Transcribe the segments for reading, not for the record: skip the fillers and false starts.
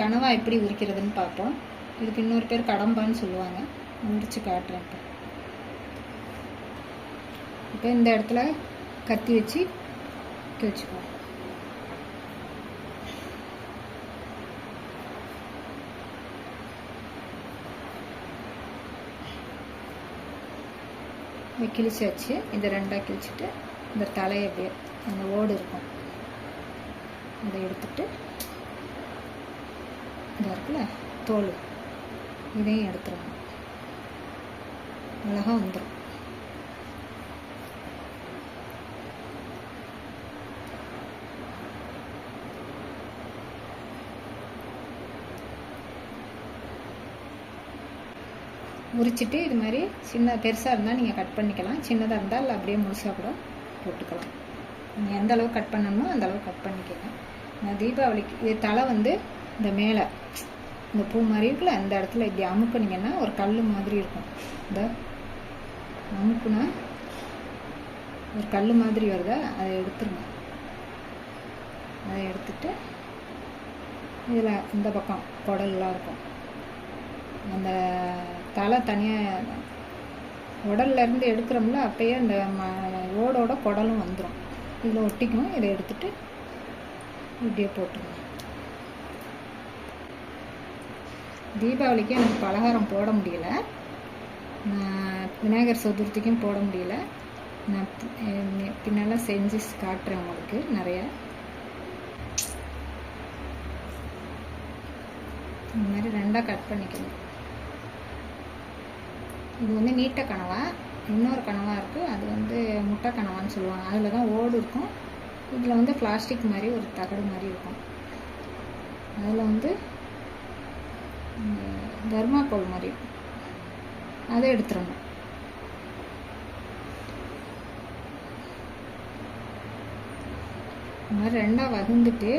கனவா எப்படி உரிக்கிறதுன்னு பார்ப்போம். இதுக்கு இன்னொரு பேர் கடம்பான்னு சொல்லுவாங்க. உரிச்சு காட்டுறேன். இப்போ இந்த இடத்துல கத்தி வச்சு வச்சுக்குவோம். கிழிச்சாச்சு. இதை ரெண்டாக கிழிச்சிட்டு இந்த தலையை அப்படியே அந்த ஓடு இருக்கும் அதை எடுத்துட்டு இந்த இருக்குல்ல தோல் இதையும் எடுத்துருவோம். அழகா வந்துடும். உரிச்சிட்டு இது மாதிரி சின்ன பெருசாக இருந்தால் நீங்கள் கட் பண்ணிக்கலாம். சின்னதாக இருந்தால் அப்படியே முழுசாக கூட போட்டுக்கலாம். நீங்கள் எந்த அளவு கட் பண்ணணுமோ அந்த அளவு கட் பண்ணிக்கலாம். நான் தீபாவளிக்கு இது தலை வந்து இந்த மேலே இந்த பூ மாதிரி இருக்குல்ல அந்த இடத்துல இப்படி அமுக்குனிங்கன்னா ஒரு கல் மாதிரி இருக்கும். இந்த அமுக்குனா ஒரு கல் மாதிரி வருதா அதை எடுத்துருங்க. அதை எடுத்துட்டு இதில் இந்த பக்கம் குடல்லாம் இருக்கும். அந்த தலை தனியாக உடல்லேருந்து எடுக்கிறோம்ல அப்போயே அந்த ஓடோட குடலும் வந்துடும். இதில் ஒட்டிக்கும். இதை எடுத்துட்டு இப்படியே போட்டுருங்க. தீபாவளிக்கு எனக்கு பலகாரம் போட முடியல. நான் விநாயகர் சதுர்த்திக்கும் போட முடியல. நான் பின்னெல்லாம் செஞ்சு காட்டுறேன் உங்களுக்கு நிறைய. இந்த மாதிரி ரெண்டாக கட் பண்ணிக்கணும். இது வந்து நீட்ட கனவா, இன்னொரு கனவா இருக்குது. அது வந்து முட்டை கனவான்னு சொல்லுவாங்க. அதில் தான் ஓடு இருக்கும். இதில் வந்து பிளாஸ்டிக் மாதிரி ஒரு தகடு மாதிரி இருக்கும். அதில் வந்து தர்மாக்கோல் மாதிரி இருக்கும். அதை எடுத்துடணும். இந்த மாதிரி ரெண்டாக வகுந்துட்டு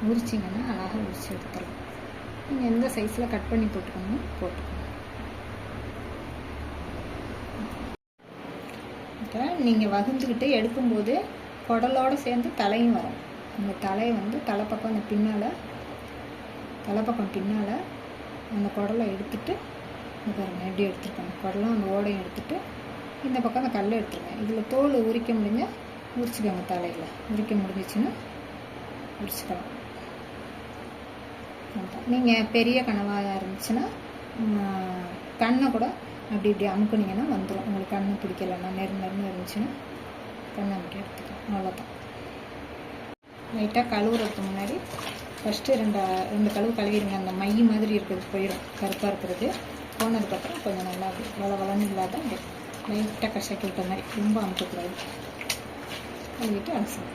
உரிச்சிங்கன்னா அழகாக உரிச்சு எடுத்துடலாம். நீங்கள் எந்த சைஸில் கட் பண்ணி போட்டுக்கணும் போட்டுக்கணும். இப்போ நீங்கள் வகுந்துக்கிட்டு எடுக்கும்போது குடலோடு சேர்ந்து தலையும் வரும். அந்த தலையை வந்து தலைப்பக்கம் அந்த தலைப்பக்கம் பின்னால் அந்த குடலை எடுத்துட்டு பாருங்கள் எப்படி எடுத்துருக்காங்க. குடலும் அந்த ஓடையும் எடுத்துட்டு இந்த பக்கம் அந்த கல்லை எடுத்துருங்க. இதில் தோல் உரிக்க முடிஞ்சால் உரிச்சுக்கோங்க. தலையில் உரிக்க முடிஞ்சிச்சுன்னா உரிச்சுக்கலாம். நீங்கள் பெரிய கனவாக இருந்துச்சுன்னா கண்ணை கூட அப்படி இப்படி அமுக்குனிங்கன்னா வந்துடும். உங்களுக்கு கண்ணு பிடிக்கலன்னா நெருன்னு இருந்துச்சுன்னா கண்ணை அமுக்கி எடுத்துக்கலாம். அவ்வளோதான். லைட்டாக கழுவுறதுக்கு முன்னாடி ஃபஸ்ட்டு ரெண்டு கழுவு கழுவிடுங்க. அந்த மை மாதிரி இருக்கிறது போயிடும். கருப்பாக இருக்கிறது போனதுக்கப்புறம் கொஞ்சம் நல்லா அப்படி வளன்னு இல்லாத லைட்டாக கஷக்கி விட்ட மாதிரி ரொம்ப அமுக்கக்கூடாது. கழுவிட்டு அலசணும்.